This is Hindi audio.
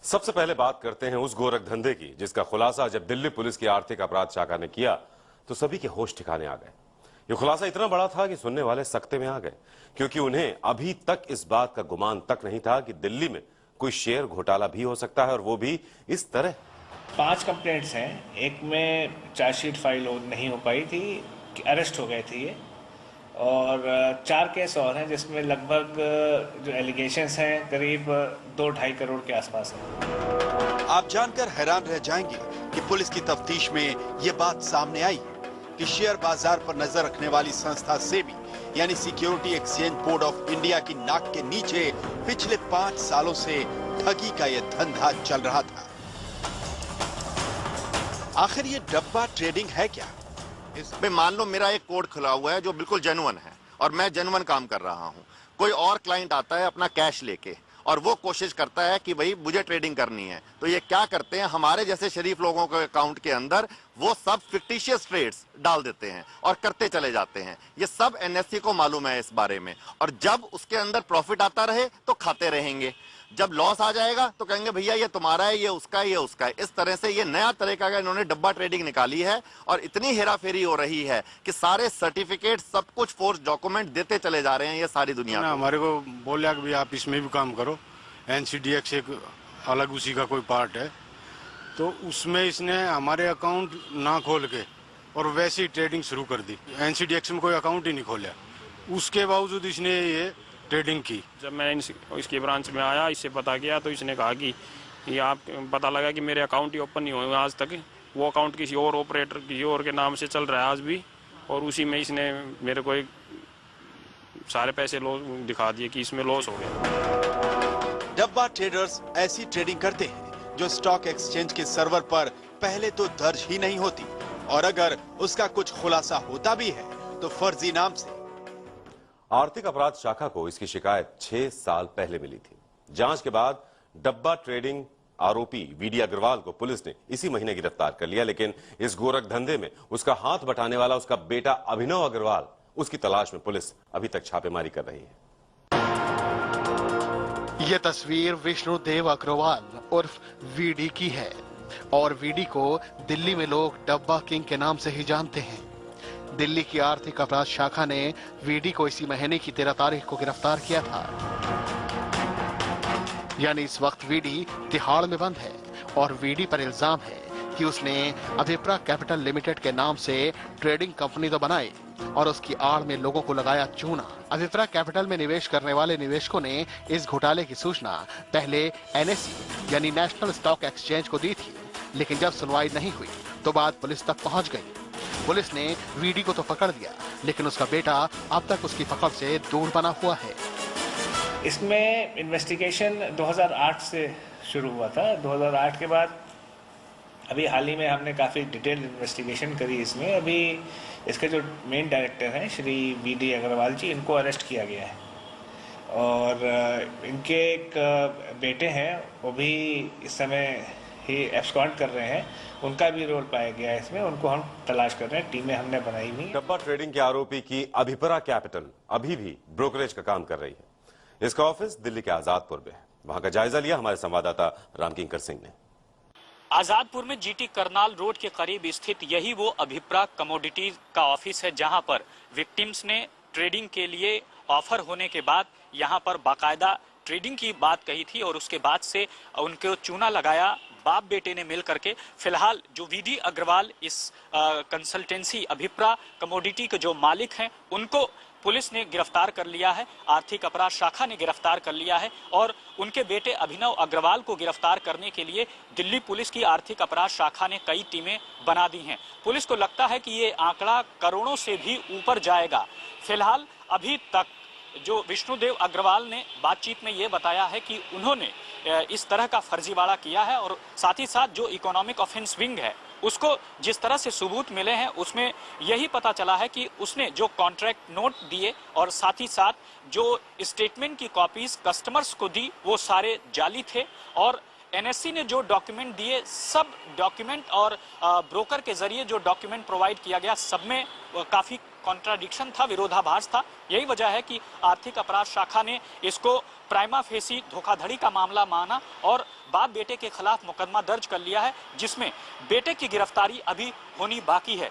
सबसे पहले बात करते हैं उस गोरख धंधे की जिसका खुलासा जब दिल्ली पुलिस की आर्थिक अपराध शाखा ने किया तो सभी के होश ठिकाने आ गए। ये खुलासा इतना बड़ा था कि सुनने वाले सकते में आ गए, क्योंकि उन्हें अभी तक इस बात का गुमान तक नहीं था कि दिल्ली में कोई शेयर घोटाला भी हो सकता है, और वो भी इस तरह। 5 कंप्लेंट्स हैं, एक में चार्जशीट फाइल नहीं हो पाई थी, अरेस्ट हो गए थे ये, और 4 केस और हैं जिसमें लगभग जो एलिगेशंस हैं करीब 2-2.5 करोड़ के आसपास हैं। आप जानकर हैरान रह जाएंगे कि पुलिस की तफ्तीश में ये बात सामने आई है कि शेयर बाजार पर नजर रखने वाली संस्था सेबी यानी security exchange board of India की नाक के नीचे पिछले 5 सालों से ठगी का ये धंधा चल रहा था। आखिर ये डब्बा ट्रेडिंग है क्या? इसमें मान लो मेरा एक कोड खुला हुआ है जो बिल्कुल जेन्युइन है और मैं जेन्युइन काम कर रहा हूं। कोई और क्लाइंट आता है अपना कैश लेके और वो कोशिश करता है कि भाई मुझे ट्रेडिंग करनी है, तो ये क्या करते हैं, हमारे जैसे शरीफ लोगों के अकाउंट के अंदर वो सब फिक्टिशियस ट्रेड्स डाल देते हैं और करते चले जाते हैं। ये सब एनएससी को मालूम है इस बारे में, और जब उसके अंदर प्रॉफिट आता रहे तो खाते रहेंगे, जब लॉस आ जाएगा तो कहेंगे भैया ये तुम्हारा है, ये उसका है, ये उसका है। इस तरह से ये नया तरीका का इन्होंने डब्बा ट्रेडिंग निकाली है, और इतनी हेराफेरी हो रही है कि सारे सर्टिफिकेट सब कुछ फोर्स डॉक्यूमेंट देते चले जा रहे हैं ये सारी दुनिया में। हमारे को बोला कि आप इसमें भी काम करो, एनसीडीएक्स एक अलग उसी का कोई पार्ट है, तो उसमें इसने हमारे अकाउंट ना खोल के और वैसे ही ट्रेडिंग शुरू कर दी। एनसीडीएक्स में कोई अकाउंट ही नहीं खोला, उसके बावजूद इसने ये ट्रेडिंग की। जब मैं इसकी ब्रांच में आया, इससे पता किया तो इसने कहा कि ये आप पता लगा कि मेरे अकाउंट ही ओपन नहीं हुए आज तक, वो अकाउंट किसी और ऑपरेटर किसी और के नाम से चल रहा है आज भी, और उसी में इसने मेरे को एक सारे पैसे लॉस दिखा दिए कि इसमें लॉस हो गया। डब्बा ट्रेडर्स ऐसी ट्रेडिंग करते हैं जो स्टॉक एक्सचेंज के सर्वर पर पहले तो दर्ज ही नहीं होती, और अगर उसका कुछ खुलासा होता भी है तो फर्जी नाम से। आर्थिक अपराध शाखा को इसकी शिकायत 6 साल पहले मिली थी। जांच के बाद डब्बा ट्रेडिंग आरोपी वीडी अग्रवाल को पुलिस ने इसी महीने गिरफ्तार कर लिया, लेकिन इस गोरख धंधे में उसका हाथ बटाने वाला उसका बेटा अभिनव अग्रवाल, उसकी तलाश में पुलिस अभी तक छापेमारी कर रही है। यह तस्वीर विष्णुदेव अग्रवाल उर्फ वीडी की है, और वीडी को दिल्ली में लोग डब्बा किंग के नाम से ही जानते हैं। दिल्ली की आर्थिक अपराध शाखा ने वीडी को इसी महीने की 13 तारीख को गिरफ्तार किया था। यानी इस वक्त वीडी तिहाड़ में बंद है, और वीडी पर इल्जाम है कि उसने अभिप्रा कैपिटल लिमिटेड के नाम से ट्रेडिंग कंपनी तो बनाई और उसकी आड़ में लोगों को लगाया चूना। अभिप्रा कैपिटल में निवेश करने वाले निवेशकों ने इस घोटाले की सूचना पहले एनएसई यानी नेशनल स्टॉक एक्सचेंज को दी थी, लेकिन जब सुनवाई नहीं हुई तो बात पुलिस तक पहुंच गई। पुलिस ने वीडी को तो पकड़ लिया, लेकिन उसका बेटा अब तक उसकी पकड़ से दूर बना हुआ है। इसमें इन्वेस्टिगेशन 2008 से शुरू हुआ था। 2008 के बाद अभी हाल ही में हमने काफ़ी डिटेल इन्वेस्टिगेशन करी इसमें। अभी इसके जो मेन डायरेक्टर हैं श्री वीडी अग्रवाल जी, इनको अरेस्ट किया गया है, और इनके एक बेटे हैं वो भी इस समय ही एब्सकॉन्ड कर रहे हैं, उनका भी रोल पाया गया है इसमें, उनको हम तलाश कर रहे हैं, टीमें हमने बनाई हुई। डब्बा ट्रेडिंग के आरोपी की अभिप्रा कैपिटल अभी भी ब्रोकरेज का काम कर रही है। इसका ऑफिस दिल्ली के आजादपुर में है। वहां का जायजा लिया हमारे संवाददाता रामकिंकर सिंह ने। आजादपुर में जीटी करनाल रोड के करीब स्थित यही वो अभिप्रा कमोडिटीज का ऑफिस है, जहां पर विक्टिम्स ने ट्रेडिंग के लिए ऑफर होने के बाद यहां पर बाकायदा ट्रेडिंग की बात कही थी, और उसके बाद से उनको चूना लगाया बाप बेटे ने मिल करके। फिलहाल जो वीडी अग्रवाल इस कंसल्टेंसी अभिप्रा कमोडिटी के जो मालिक हैं, उनको पुलिस ने गिरफ्तार कर लिया है, आर्थिक अपराध शाखा ने गिरफ्तार कर लिया है, और उनके बेटे अभिनव अग्रवाल को गिरफ्तार करने के लिए दिल्ली पुलिस की आर्थिक अपराध शाखा ने कई टीमें बना दी हैं। पुलिस को लगता है कि ये आंकड़ा करोड़ों से भी ऊपर जाएगा। फिलहाल अभी तक जो विष्णुदेव अग्रवाल ने बातचीत में ये बताया है कि उन्होंने इस तरह का फर्जीवाड़ा किया है, और साथ ही साथ जो इकोनॉमिक ऑफेंस विंग है उसको जिस तरह से सबूत मिले हैं उसमें यही पता चला है कि उसने जो कॉन्ट्रैक्ट नोट दिए और साथ ही साथ जो स्टेटमेंट की कॉपीज कस्टमर्स को दी वो सारे जाली थे, और एनएससी ने जो डॉक्यूमेंट दिए सब डॉक्यूमेंट और ब्रोकर के जरिए जो डॉक्यूमेंट प्रोवाइड किया गया सब में काफ़ी कॉन्ट्राडिक्शन था, विरोधाभास था। यही वजह है कि आर्थिक अपराध शाखा ने इसको प्राइमा फेसी धोखाधड़ी का मामला माना और बाप बेटे के खिलाफ मुकदमा दर्ज कर लिया है, जिसमें बेटे की गिरफ्तारी अभी होनी बाकी है।